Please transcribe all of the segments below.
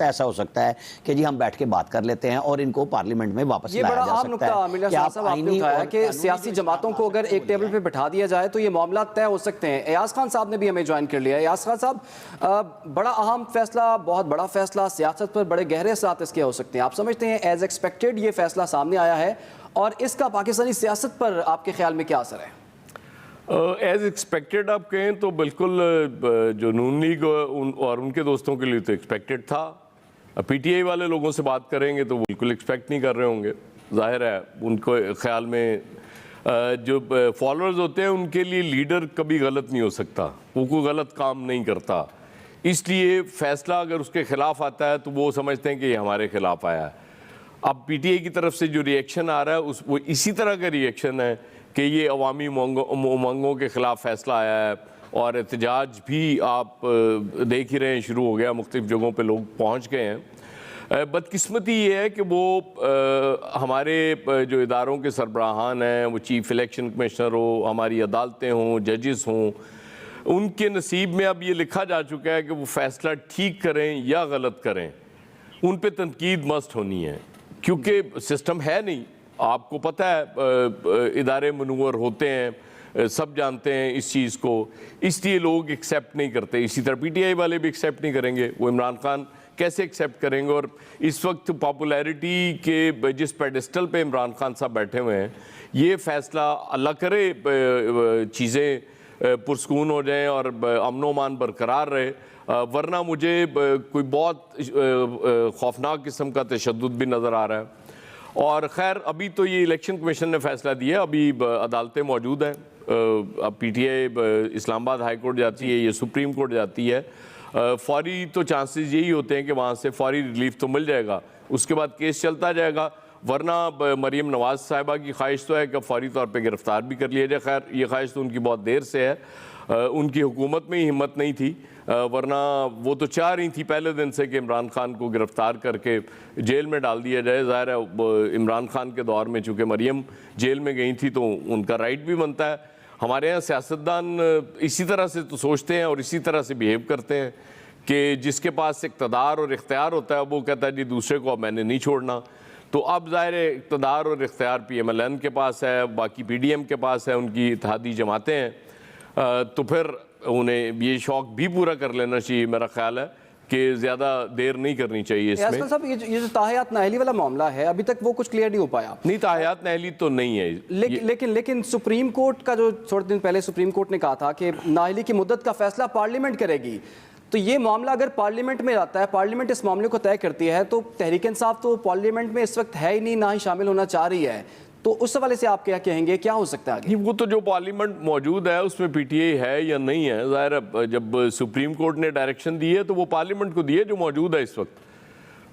सकता है, ऐसा हो सकता है कि जी हम बैठ के बात कर लेते हैं और इनको पार्लियामेंट में वापस लाया जा सकता है। ये बड़ा आम नुक्ता मिर्जा शाह साहब आपने उठाया कि सियासी जमातों को अगर एक टेबल पे बैठा दिया जाए तो ये मामला तय हो सकते हैं। एयाज खान साहब ने भी हमें ज्वाइन कर लिया। एयाज खान साहब, बड़ा अहम फैसला, बहुत बड़ा फैसला, सियासत पर बड़े गहरे असरात इसके हो सकते हैं। आप समझते हैं एज एक्सपेक्टेड ये फैसला सामने आया है और इसका पाकिस्तानी सियासत पर आपके ख्याल में क्या असर है? एज एक्सपेक्टेड आप कहें तो बिल्कुल जो नून लीग और उनके दोस्तों के लिए तो एक्सपेक्टेड था। पीटीआई वाले लोगों से बात करेंगे तो बिल्कुल एक्सपेक्ट नहीं कर रहे होंगे। जाहिर है उनको ख्याल में जो फॉलोअर्स होते हैं उनके लिए लीडर कभी गलत नहीं हो सकता, वो कोई गलत काम नहीं करता। इसलिए फैसला अगर उसके खिलाफ आता है तो वो समझते हैं कि ये हमारे खिलाफ आया है। अब पीटीआई की तरफ से जो रिएक्शन आ रहा है वो इसी तरह का रिएक्शन है कि ये अवामी उमंगों के ख़िलाफ़ फ़ैसला आया है और एहतजाज भी आप देख ही रहे हैं शुरू हो गया, मुख्तलिफ़ जगहों पे लोग पहुंच गए हैं। बदकिस्मती ये है कि वो हमारे जो इदारों के सरबराहान हैं, वो चीफ़ इलेक्शन कमिश्नर हो, हमारी अदालतें हों, जजेस हों, उनके नसीब में अब ये लिखा जा चुका है कि वो फ़ैसला ठीक करें या गलत करें, उन पर तनकीद मस्ट होनी है क्योंकि सिस्टम है नहीं। आपको पता है इदारे मनूवर होते हैं, सब जानते हैं इस चीज़ को, इसलिए लोग एक्सेप्ट नहीं करते। इसी तरह पीटीआई वाले भी एक्सेप्ट नहीं करेंगे, वो इमरान खान कैसे एक्सेप्ट करेंगे। और इस वक्त पॉपुलैरिटी के जिस पेडिस्टल पे इमरान खान साहब बैठे हुए हैं, ये फ़ैसला अल्लाह करे चीज़ें पुरस्कून हो जाएं और अमन अमान बरकरार रहे, वरना मुझे कोई बहुत खौफनाक किस्म का तशद्दुद भी नज़र आ रहा है। और ख़ैर अभी तो ये इलेक्शन कमीशन ने फ़ैसला दिया, अभी अदालतें मौजूद हैं। अब पीटीआई इस्लामाबाद हाई कोर्ट जाती है, ये सुप्रीम कोर्ट जाती है। फौरी तो चांसेस यही होते हैं कि वहाँ से फौरी रिलीफ तो मिल जाएगा, उसके बाद केस चलता जाएगा। वरना मरीम नवाज़ साहिबा की ख्वाहिश तो है कि फौरी तौर पे गिरफ़्तार भी कर लिया जाए। खैर ये ख्वाहिश तो उनकी बहुत देर से है, उनकी हुकूमत में ही हिम्मत नहीं थी, वरना वो तो चाह रही थी पहले दिन से कि इमरान खान को गिरफ़्तार करके जेल में डाल दिया जाए। ज़ाहिर है इमरान खान के दौर में चूँकि मरीम जेल में गई थी तो उनका राइट भी बनता है। हमारे यहाँ सियासतदान इसी तरह से तो सोचते हैं और इसी तरह से बिहेव करते हैं कि जिसके पास इक़्तिदार और इख्तियार होता है वो कहता है जी दूसरे को अब मैंने नहीं छोड़ना। तो अब ज़ाहिर है इक़्तिदार और इख्तियार PMLN के पास है, बाकी PDM के पास है, उनकी इत्तेहादी जमातें हैं, तो फिर उन्हें ये शौक भी पूरा कर लेना चाहिए। मेरा ख्याल है कि ज़्यादा देर नहीं करनी चाहिए इसमें। साहब ये जो ताहियात नाअहली वाला मामला है अभी तक वो कुछ क्लियर नहीं हो पाया। नहीं, ताहियात नाअहली तो नहीं है, लेकिन सुप्रीम कोर्ट का जो थोड़े दिन पहले सुप्रीम कोर्ट ने कहा था कि नाअहली की मुद्दत का फैसला पार्लियामेंट करेगी। तो ये मामला अगर पार्लियामेंट में आता है, पार्लियामेंट इस मामले को तय करती है, तो तहरीक इंसाफ तो पार्लियामेंट में इस वक्त है ही नहीं, ना ही शामिल होना चाह रही है। तो उस हवाले से आप क्या कहेंगे, क्या हो सकता है आगे? वो तो जो पार्लियामेंट मौजूद है उसमें पीटीआई है या नहीं है, ज़ाहिर जब सुप्रीम कोर्ट ने डायरेक्शन दी है तो वो पार्लियामेंट को दी है जो मौजूद है इस वक्त,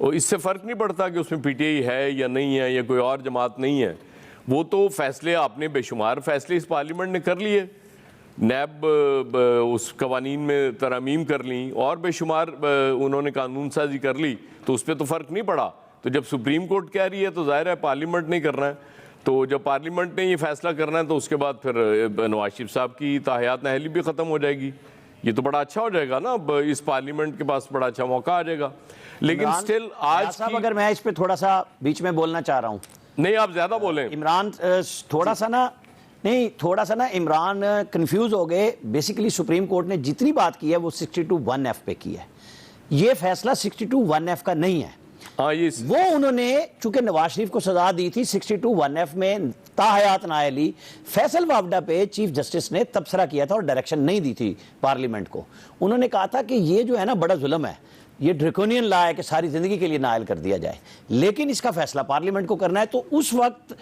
और इससे फ़र्क नहीं पड़ता कि उसमें पीटीआई है या नहीं है या कोई और जमात नहीं है। वो तो फैसले आपने बेशुमार फैसले इस पार्लियामेंट ने कर लिए, नैब उस कवानीन में तरमीम कर ली और बेशुमार उन्होंने कानून साजी कर ली, तो उस पर तो फ़र्क नहीं पड़ा। तो जब सुप्रीम कोर्ट कह रही है तो ज़ाहिर है पार्लियामेंट नहीं करना है, तो जब पार्लियामेंट ने ये फैसला करना है तो उसके बाद फिर नवाज शरीफ साहब की ताहियात नाअहली भी ख़त्म हो जाएगी। ये तो बड़ा अच्छा हो जाएगा ना, अब इस पार्लियामेंट के पास बड़ा अच्छा मौका आ जाएगा। लेकिन स्टिल आज साहब अगर मैं इस पे थोड़ा सा बीच में बोलना चाह रहा हूँ। नहीं, आप ज़्यादा बोलें। इमरान थोड़ा सा ना इमरान कंफ्यूज हो गए। बेसिकली सुप्रीम कोर्ट ने जितनी बात की है वो 62(1)(f) पे की है। ये फैसला 62(1)(f) का नहीं है। वो उन्होंने चूंकि नवाज शरीफ को सजा दी थी 62(1)(f) में ताहयात नाअहली, फैसल वावडा पे चीफ जस्टिस ने तबसरा किया था और डायरेक्शन नहीं दी थी पार्लियामेंट को। उन्होंने कहा था कि ये जो है ना बड़ा जुल्म है, ये ड्रैकोनियन लॉ है कि सारी जिंदगी के लिए नायल कर दिया जाए, लेकिन इसका फैसला पार्लियामेंट को करना है। तो उस वक्त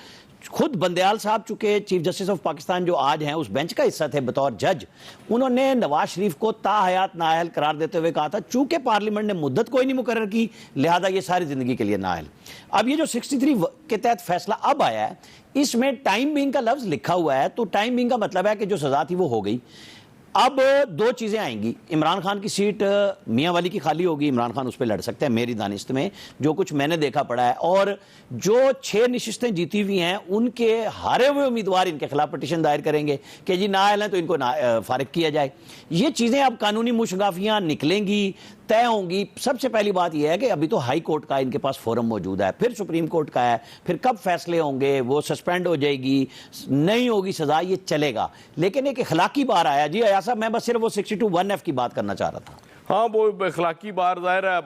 खुद बंदयाल साहब चूंकि चीफ जस्टिस ऑफ पाकिस्तान जो आज हैं उस बेंच का हिस्सा थे बतौर जज, उन्होंने नवाज शरीफ को ताहयात नाअहल करार देते हुए कहा था चूंकि पार्लियामेंट ने मुद्दत कोई नहीं मुकर्रर की, लिहाजा ये सारी जिंदगी के लिए नाअहल। अब ये जो 63 के तहत फैसला अब आया है, इसमें टाइम बीइंग का लफ्ज लिखा हुआ है, तो टाइम बीइंग का मतलब है कि जो सजा थी वो हो गई। अब दो चीज़ें आएंगी, इमरान खान की सीट मियां वाली की खाली होगी, इमरान खान उस पर लड़ सकते हैं मेरी दानिश्त में, जो कुछ मैंने देखा पड़ा है, और जो 6 नशिस्तें जीती हुई हैं उनके हारे हुए उम्मीदवार इनके खिलाफ पटिशन दायर करेंगे कि जी नाअहल हैं तो इनको फारिग किया जाए। ये चीज़ें अब कानूनी मुशगाफियाँ निकलेंगी तय होंगी। सबसे पहली बात यह है कि अभी तो हाई कोर्ट का इनके पास फोरम मौजूद है, फिर सुप्रीम कोर्ट का है, फिर कब फैसले होंगे, वो सस्पेंड हो जाएगी, नहीं होगी सजा, ये चलेगा। लेकिन एक अखलाकी बार आया जी अयाज साहब, मैं बस सिर्फ वो 62(1)(f) की बात करना चाह रहा था। हाँ, वो अखलाकी बार ज़ाहिर है,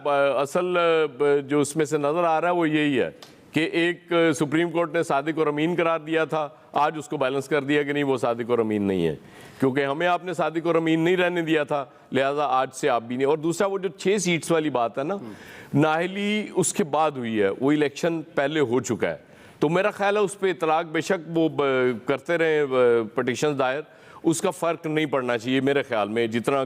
असल जो उसमें से नज़र आ रहा है वो यही है कि एक सुप्रीम कोर्ट ने सादिक और अमीन करार दिया था, आज उसको बैलेंस कर दिया कि नहीं वो सादिक और अमीन नहीं है, क्योंकि हमें आपने सादिक और अमीन नहीं रहने दिया था, लिहाजा आज से आप भी नहीं। और दूसरा वो जो 6 सीट्स वाली बात है ना, नाहली उसके बाद हुई है, वो इलेक्शन पहले हो चुका है, तो मेरा ख्याल है उस पर इतलाक बेशक वो करते रहे पटिशन दायर, उसका फ़र्क नहीं पड़ना चाहिए मेरे ख्याल में, जितना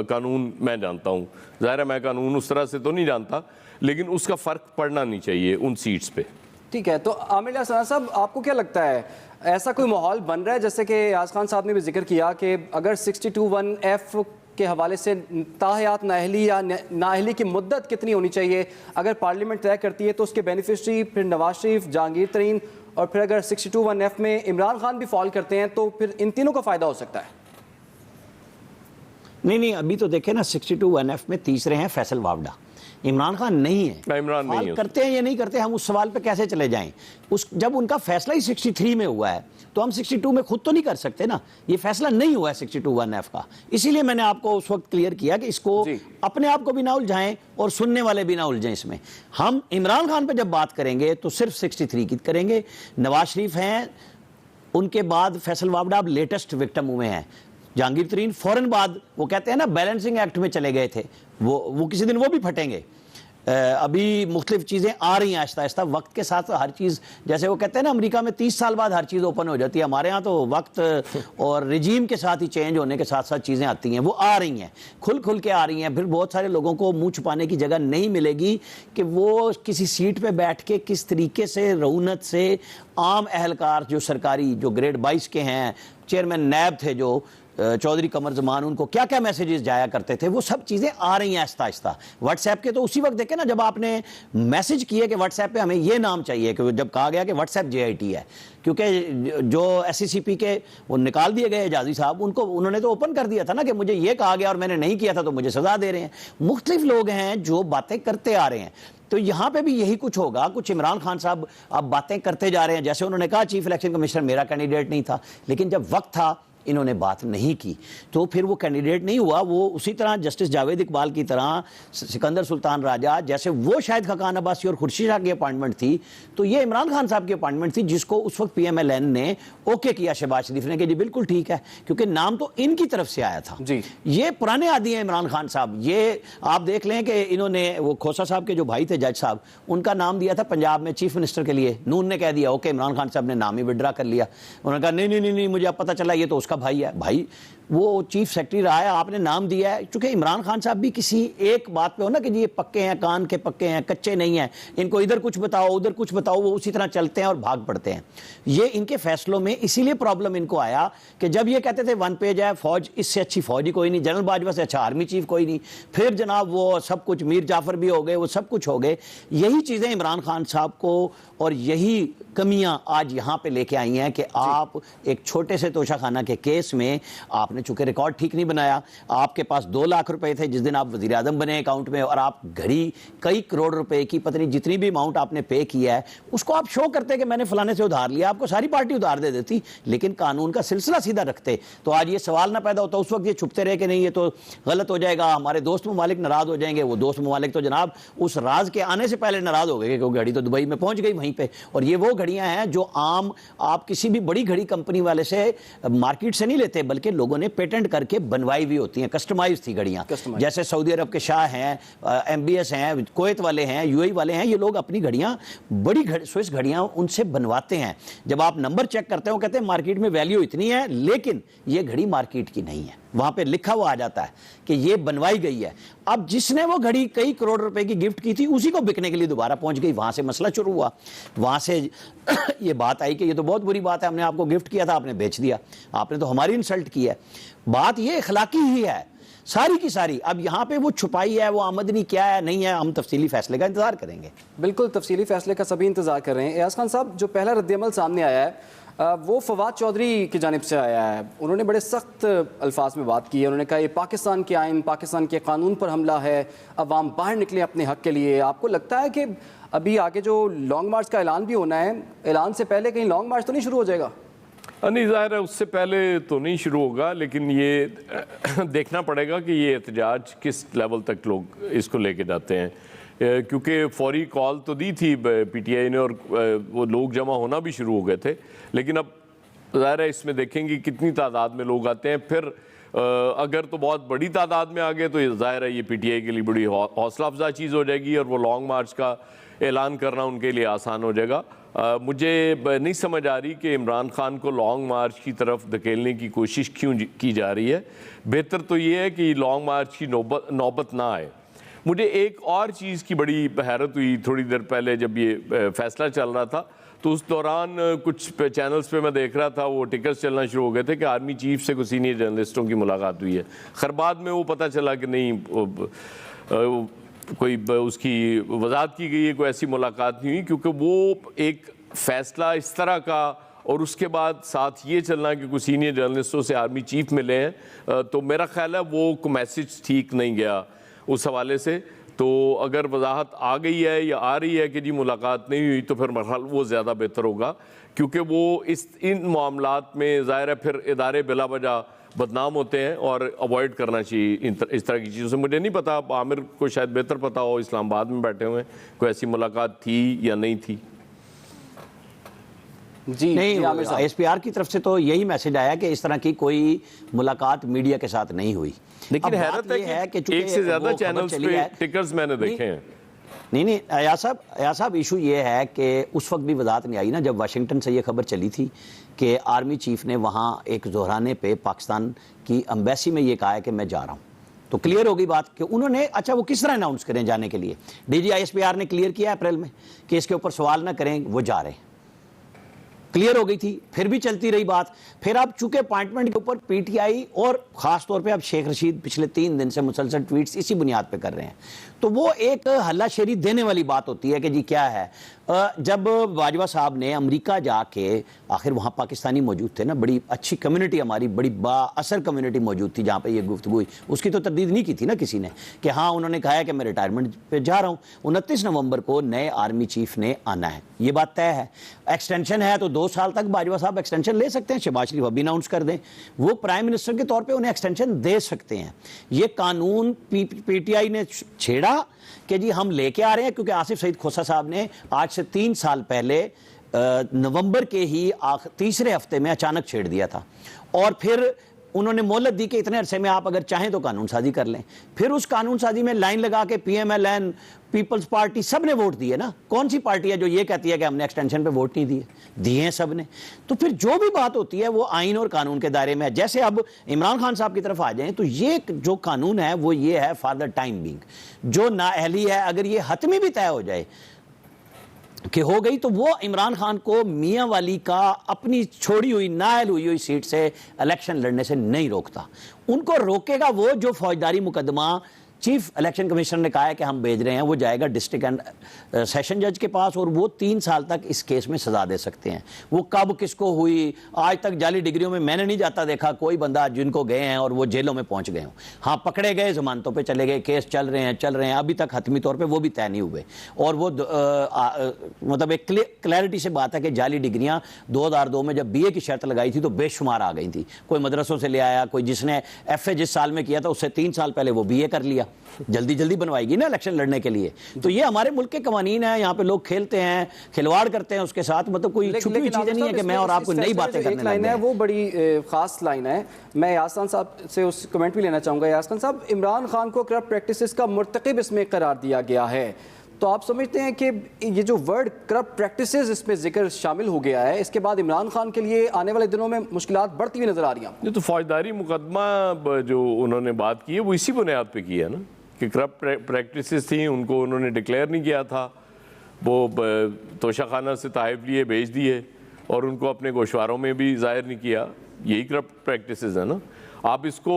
कानून मैं जानता हूँ। ज़ाहिर है मैं कानून उस तरह से तो नहीं जानता, लेकिन उसका फ़र्क पड़ना नहीं चाहिए उन सीट्स पे। ठीक है, तो आमिर हसन साहब आपको क्या लगता है, ऐसा कोई माहौल बन रहा है, जैसे कि अयाज खान साहब ने भी जिक्र किया कि अगर 62(1)(f) के हवाले से ताहयात नाअहली या नाअहली की मुद्दत कितनी होनी चाहिए, अगर पार्लियामेंट तय करती है तो उसके बेनिफिशरी फिर नवाज शरीफ, जहांगीर तरीन, और फिर अगर 62(1)(f) में इमरान खान भी फॉल करते हैं तो फिर इन तीनों का फ़ायदा हो सकता है? नहीं, अभी तो देखें ना, 62(1)(f) में तीसरे हैं फैसल वावडा, इमरान खान नहीं है। इमरान नहीं है, करते हैं या नहीं करते, हम उस सवाल पे कैसे चले जाएं? जब उनका फैसला ही 63 में हुआ है तो हम 62 में खुद तो नहीं कर सकते ना, ये फैसला नहीं हुआ है 62(1)(f) का। इसीलिए मैंने आपको उस वक्त क्लियर किया कि इसको अपने आप को भी ना उलझाएं और सुनने वाले भी ना उलझें इसमें। हम इमरान खान पे जब बात करेंगे तो सिर्फ 63 की करेंगे। नवाज शरीफ हैं, उनके बाद फैसल वावडा अब लेटेस्ट विक्टिम हुए हैं, जहांगीर तरीन फौरन बाद, वो कहते हैं ना बैलेंसिंग एक्ट में चले गए थे, वो किसी दिन वो भी फटेंगे। अभी मुख्तलिफ चीज़ें आ रही हैं आहिस्ता आहिस्ता, वक्त के साथ हर चीज़, जैसे वो कहते हैं ना अमेरिका में 30 साल बाद हर चीज़ ओपन हो जाती है, हमारे यहाँ तो वक्त और रिजीम के साथ ही चेंज होने के साथ साथ चीज़ें आती हैं, वो आ रही हैं, खुल के आ रही हैं। फिर बहुत सारे लोगों को मुंह छुपाने की जगह नहीं मिलेगी कि वो किसी सीट पे बैठ के किस तरीके से रऊनत से आम अहलकार जो सरकारी, जो ग्रेड 22 के हैं, चेयरमैन नैब थे जो चौधरी कमर जमान, उनको क्या क्या मैसेजेस जाया करते थे, वो सब चीज़ें आ रही हैं आहिस्ता आहिस्ता। व्हाट्सएप के तो उसी वक्त देखे ना, जब आपने मैसेज किए कि व्हाट्सएप पे हमें ये नाम चाहिए, कि जब कहा गया कि व्हाट्सएप JIT है, क्योंकि जो SCCP के वो निकाल दिए गए एजाजी साहब, उन्होंने तो ओपन कर दिया था ना कि मुझे ये कहा गया और मैंने नहीं किया था तो मुझे सजा दे रहे हैं। मुख्तलिफ लोग हैं जो बातें करते आ रहे हैं, तो यहाँ पे भी यही कुछ होगा। कुछ इमरान खान साहब अब बातें करते जा रहे हैं, जैसे उन्होंने कहा चीफ इलेक्शन कमिश्नर मेरा कैंडिडेट नहीं था, लेकिन जब वक्त था इन्होंने बात नहीं की तो फिर वो कैंडिडेट नहीं हुआ। वो उसी तरह जस्टिस जावेद इकबाल की तरह, सिकंदर सुल्तान राजा जैसे, वो शायद खकान अब्बासी और खुर्शीद शाह की अपॉइंटमेंट थी, तो ये इमरान खान साहब की अपॉइंटमेंट थी, जिसको उस वक्त PMLN ने ओके किया, शहबाज शरीफ ने, कि जी बिल्कुल ठीक है, क्योंकि नाम तो इनकी तरफ से आया था जी। ये पुराने आदि हैं इमरान खान साहब। ये आप देख लें कि इन्होंने, वो खोसा साहब के जो भाई थे जज साहब, उनका नाम दिया था पंजाब में चीफ मिनिस्टर के लिए, नून ने कह दिया ओके, इमरान खान साहब ने नाम ही विड्रा कर लिया। उन्होंने कहा नहीं, मुझे अब पता चला ये तो उसका भाई है। भाई वो चीफ सेक्रेटरी रहा है, आपने नाम दिया है। चूंकि इमरान खान साहब भी किसी एक बात पे हो ना कि जी ये पक्के हैं, कान के पक्के हैं, कच्चे नहीं हैं, इनको इधर कुछ बताओ उधर कुछ बताओ, वो उसी तरह चलते हैं और भाग पड़ते हैं। ये इनके फैसलों में इसीलिए प्रॉब्लम इनको आया कि जब ये कहते थे 1 पेज है, फौज इससे अच्छी फौज ही कोई नहीं, जनरल बाजवा से अच्छा आर्मी चीफ कोई नहीं, फिर जनाब वो सब कुछ, मीर जाफर भी हो गए, वो सब कुछ हो गए। यही चीज़ें इमरान खान साहब को और यही कमियां आज यहाँ पे लेके आई हैं कि आप एक छोटे से तोशाखाना के केस में आपने चूंकि रिकॉर्ड ठीक नहीं बनाया, आपके पास 2 लाख रुपए थे जिस दिन आप वज़ीर आज़म बने अकाउंट में, और आप घड़ी कई करोड़ रुपए की, पता नहीं जितनी भी अमाउंट आपने पे किया है, उसको आप शो करते कि मैंने फलाने से उधार लिया, आपको सारी पार्टी उधार दे देती, लेकिन कानून का सिलसिला सीधा रखते तो आज ये सवाल ना पैदा होता। उस वक्त ये छुपते रहे कि नहीं ये तो गलत हो जाएगा, हमारे दोस्त ममालिक नाराज हो जाएंगे। वो दोस्त ममालिक तो जनाब उस राज के आने से पहले नाराज हो गए, क्योंकि घड़ी तो दुबई में पहुंच गई वहीं पे। और ये वो घड़ियां हैं जो आम आप किसी भी बड़ी घड़ी कंपनी वाले से मार्केट से नहीं लेते, बल्कि लोगों ने पेटेंट करके बनवाई हुई होती हैं, कस्टमाइज थी घड़ियां। जैसे सऊदी अरब के शाह हैं, MBS हैं, कुवैत वाले हैं, UAE वाले हैं, ये लोग अपनी घड़ियां, बड़ी स्विस घड़ियां उनसे बनवाते हैं। जब आप नंबर चेक करते हो कहते हैं मार्केट में वैल्यू इतनी है, लेकिन ये घड़ी मार्केट की नहीं है, वहां पे लिखा हुआ आ जाता है कि ये बनवाई गई है। अब जिसने वो घड़ी कई करोड़ रुपए की गिफ्ट की थी, उसी को बिकने के लिए दोबारा पहुंच गई, वहां से मसला शुरू हुआ। वहां से ये बात आई कि ये तो बहुत बुरी बात है, हमने आपको गिफ्ट किया था, आपने बेच दिया, आपने तो हमारी इंसल्ट की है। बात ये अखलाकी ही है। सारी की सारी। अब यहाँ पे वो छुपाई है, वो आमदनी क्या है नहीं है, हम तफसीली फैसले का इंतजार करेंगे। बिल्कुल तफसीली फैसले का सभी इंतजार कर रहे हैं। एयाज खान साहब, जो पहला रद्दअमल सामने आया है वो फवाद चौधरी की जानिब से आया है। उन्होंने बड़े सख्त अल्फाज में बात की है। उन्होंने कहा ये पाकिस्तान के आइन, पाकिस्तान के कानून पर हमला है, अवाम बाहर निकले अपने हक के लिए। आपको लगता है कि अभी आगे जो लॉन्ग मार्च का ऐलान भी होना है, ऐलान से पहले कहीं लॉन्ग मार्च तो नहीं शुरू हो जाएगा? नहीं, ज़ाहिर है उससे पहले तो नहीं शुरू होगा, लेकिन ये देखना पड़ेगा कि ये एहतजाज किस लेवल तक लोग इसको लेके जाते हैं, क्योंकि फौरी कॉल तो दी थी पीटीआई ने और वो लोग जमा होना भी शुरू हो गए थे। लेकिन अब ज़ाहिर है इसमें देखेंगे कितनी तादाद में लोग आते हैं। फिर अगर तो बहुत बड़ी तादाद में आ गए तो ज़ाहिर है ये पीटीआई के लिए बड़ी हौसला अफजा चीज़ हो जाएगी और वो लॉन्ग मार्च का ऐलान करना उनके लिए आसान हो जाएगा। मुझे नहीं समझ आ रही कि इमरान खान को लॉन्ग मार्च की तरफ धकेलने की कोशिश क्यों की जा रही है। बेहतर तो ये है कि लॉन्ग मार्च की नौबत ना आए। मुझे एक और चीज़ की बड़ी हैरत हुई थोड़ी देर पहले जब ये फैसला चल रहा था, तो उस दौरान कुछ चैनल्स पे मैं देख रहा था वो टिकट्स चलना शुरू हो गए थे कि आर्मी चीफ से कुछ सीनियर जर्नलिस्टों की मुलाकात हुई है। खैर बाद में वो पता चला कि नहीं, कोई उसकी वजाहत की गई है, कोई ऐसी मुलाकात नहीं हुई, क्योंकि वो एक फ़ैसला इस तरह का और उसके बाद साथ ये चलना कि कुछ सीनियर जर्नलिस्टों से आर्मी चीफ मिले हैं, तो मेरा ख्याल है वो मैसेज ठीक नहीं गया उस हवाले से। तो अगर वजाहत आ गई है या आ रही है कि जी मुलाकात नहीं हुई, तो फिर मेरा ख्याल वो ज़्यादा बेहतर होगा, क्योंकि वो इन मामलात में ज़ाहिर है फिर इदारे बिला वजह बदनाम होते हैं और अवॉइड करना चाहिए इस तरह की चीज़ों से। मुझे नहीं पता, आमिर को शायद बेहतर पता हो, इस्लामाबाद में बैठे हुए हैं, कोई ऐसी मुलाकात थी या नहीं थी। जी नहीं, एसपीआर की तरफ से तो यही मैसेज आया कि इस तरह की कोई मुलाकात मीडिया के साथ नहीं हुई। लेकिन हैरत है कि एक से ज्यादा चैनल्स पे टिकर्स मैंने देखे हैं। नहीं, अयाज साहब इशू ये है कि उस वक्त भी वजाहत नहीं आई ना, जब वाशिंगटन से ये खबर चली थी कि आर्मी चीफ ने वहाँ एक दोहराने पे पाकिस्तान की एम्बेसी में ये कहा है कि मैं जा रहा हूँ, तो क्लियर हो गई बात कि उन्होंने, अच्छा वो किस तरह अनाउंस करें जाने के लिए। DGISPR ने क्लियर किया अप्रैल में कि इसके ऊपर सवाल ना करें, वो जा रहे हैं, क्लियर हो गई थी। फिर भी चलती रही बात। फिर अब चूंकि अपॉइंटमेंट के ऊपर पीटीआई और खास तौर पे अब शेख रशीद पिछले 3 दिन से मुसलसल ट्वीट्स इसी बुनियाद पे कर रहे हैं, तो वो एक हल्लाशेरी देने वाली बात होती है कि जी क्या है। जब बाजवा साहब ने अमेरिका जाके, आखिर वहाँ पाकिस्तानी मौजूद थे ना, बड़ी अच्छी कम्युनिटी हमारी, बड़ी बाअसर कम्युनिटी मौजूद थी जहाँ पे ये गुफ्तगू हुई, उसकी तो तरदीद नहीं की थी ना किसी ने कि हाँ उन्होंने कहा है कि मैं रिटायरमेंट पे जा रहा हूँ। 29 नवंबर को नए आर्मी चीफ ने आना है, ये बात तय है। एक्सटेंशन है तो 2 साल तक बाजवा साहब एक्सटेंशन ले सकते हैं, शहबाज शरीफ अभी अनाउंस कर दें, वो प्राइम मिनिस्टर के तौर पर उन्हें एक्सटेंशन दे सकते हैं। ये कानून पीटीआई ने छेड़ा कि जी हम लेके आ रहे हैं, क्योंकि आसिफ सईद खोसा साहब ने आज से 3 साल पहले नवंबर के ही तीसरे हफ्ते में अचानक छेड़ दिया था, और फिर उन्होंने मोहलत दी कि इतने अरसे में आप अगर चाहें तो कानून साजी कर लें। फिर उस कानून साजी में लाइन लगा के PMLN, पीपल्स पार्टी, सब ने वोट दिए ना। कौन सी पार्टी है जो ये कहती है कि हमने एक्सटेंशन पे वोट नहीं दिए हैं सब ने। तो फिर जो भी बात होती है वो आइन और कानून के दायरे में है। जैसे अब इमरान खान साहब की तरफ आ जाएं तो ये जो कानून है वो ये है फॉर द टाइम बीइंग, जो नाअहली है अगर ये हतमी भी तय हो जाए कि हो गई, तो वो इमरान खान को मियां वाली का अपनी छोड़ी हुई नाअहल हुई सीट से इलेक्शन लड़ने से नहीं रोकता। उनको रोकेगा वो जो फौजदारी मुकदमा चीफ इलेक्शन कमिश्नर ने कहा है कि हम भेज रहे हैं, वो जाएगा डिस्ट्रिक्ट एंड सेशन जज के पास, और वो 3 साल तक इस केस में सजा दे सकते हैं। वो कब किसको हुई, आज तक जाली डिग्रियों में मैंने नहीं जाता देखा कोई बंदा जिनको गए हैं और वो जेलों में पहुंच गए हों। हाँ पकड़े गए, जमानतों पे चले गए, केस चल रहे हैं, अभी तक हतमी तौर पे वो भी तय नहीं हुए। और वो मतलब एक क्लैरिटी से बात है कि जाली डिग्रियां 2002 में जब BA की शर्त लगाई थी तो बेशुमार आ गई थी। कोई मदरसों से ले आया, कोई जिसने FA जिस साल में किया था उससे 3 साल पहले वो BA कर लिया, जल्दी बनवाएगी ना इलेक्शन लड़ने के लिए। तो ये हमारे मुल्क के कवानीन है, यहाँ पे लोग खेलते हैं, खिलवाड़ करते हैं उसके साथ, मतलब कोई छुपी हुई चीजें नहीं है कि मैं और आपको नई बातें करने लग गए हैं। वो बड़ी खास लाइन है। मैं एयाज खान साहब से उस कमेंट भी लेना चाहूंगा। एयाज खान साहब, इमरान खान को करप्ट प्रैक्टिसेस का मुर्तकिब इसमें करार दिया गया है, तो आप समझते हैं कि ये जो वर्ड करप्ट प्रैक्टिसेस इसमें जिक्र शामिल हो गया है, इसके बाद इमरान खान के लिए आने वाले दिनों में मुश्किलात बढ़ती हुई नजर आ रही हैं? ये तो फौजदारी मुकदमा जो उन्होंने बात की है वो इसी बुनियाद पे की है ना कि करप्ट प्रैक्टिसेस थी, उनको उन्होंने डिक्लेयर नहीं किया था, वो तोशाखाना से ताइफ लिए भेज दिए और उनको अपने गोशवारों में भी जाहिर नहीं किया, यही करप्ट प्रैक्टिसेस है ना। आप इसको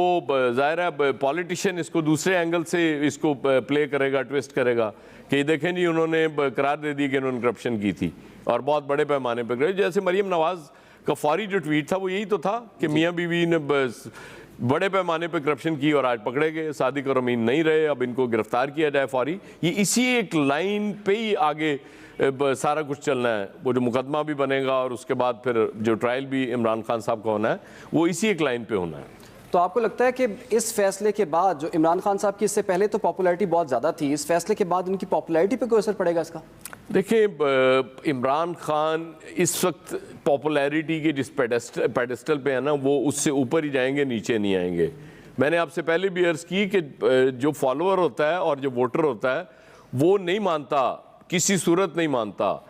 जाहिर है पॉलिटिशियन इसको दूसरे एंगल से इसको प्ले करेगा, ट्विस्ट करेगा कि देखें जी उन्होंने करार दे दी कि उन्होंने करप्शन की थी और बहुत बड़े पैमाने पर। जैसे मरियम नवाज का फौरी जो ट्वीट था वो यही तो था कि मियाँ बीवी ने बड़े पैमाने पर करप्शन की और आज पकड़े गए, सादिक और अमीन नहीं रहे, अब इनको गिरफ्तार किया जाए फौरी। ये इसी एक लाइन पे ही आगे सारा कुछ चलना है। वो जो मुकदमा भी बनेगा और उसके बाद फिर जो ट्रायल भी इमरान खान साहब का होना है वो इसी एक लाइन पे होना है। तो आपको लगता है कि इस फैसले के बाद जो इमरान खान साहब की इससे पहले तो पॉपुलैरिटी बहुत ज़्यादा थी, इस फैसले के बाद उनकी पॉपुलैरिटी पे कोई असर पड़ेगा इसका? देखिए इमरान खान इस वक्त पॉपुलैरिटी के जिस पेडेस्टल पे है ना, वो उससे ऊपर ही जाएंगे, नीचे नहीं आएंगे। मैंने आपसे पहले भी अर्ज़ की कि जो फॉलोअर होता है और जो वोटर होता है वो नहीं मानता, किसी सूरत नहीं मानता।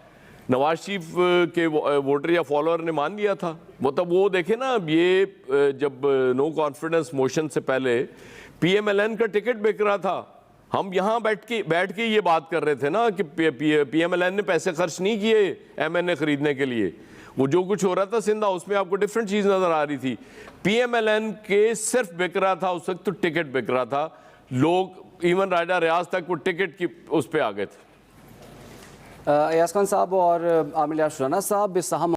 नवाज शरीफ के वोटर या फॉलोअर ने मान लिया था। मतलब वो देखे ना, ये जब नो कॉन्फिडेंस मोशन से पहले PMLN का टिकट बिक रहा था, हम यहाँ बैठ के ये बात कर रहे थे ना कि PMLN ने पैसे खर्च नहीं किए MNA खरीदने के लिए। वो जो कुछ हो रहा था सिंध हाउस में आपको डिफरेंट चीज़ नज़र आ रही थी। PMLN के सिर्फ बिक रहा था उस वक्त, तो टिकट बिक रहा था, लोग इवन राजा रियाज तक वो टिकट की उस पर आ गए थे। अयाज खान साहब और आमिर यार शुराना साहब इस अहम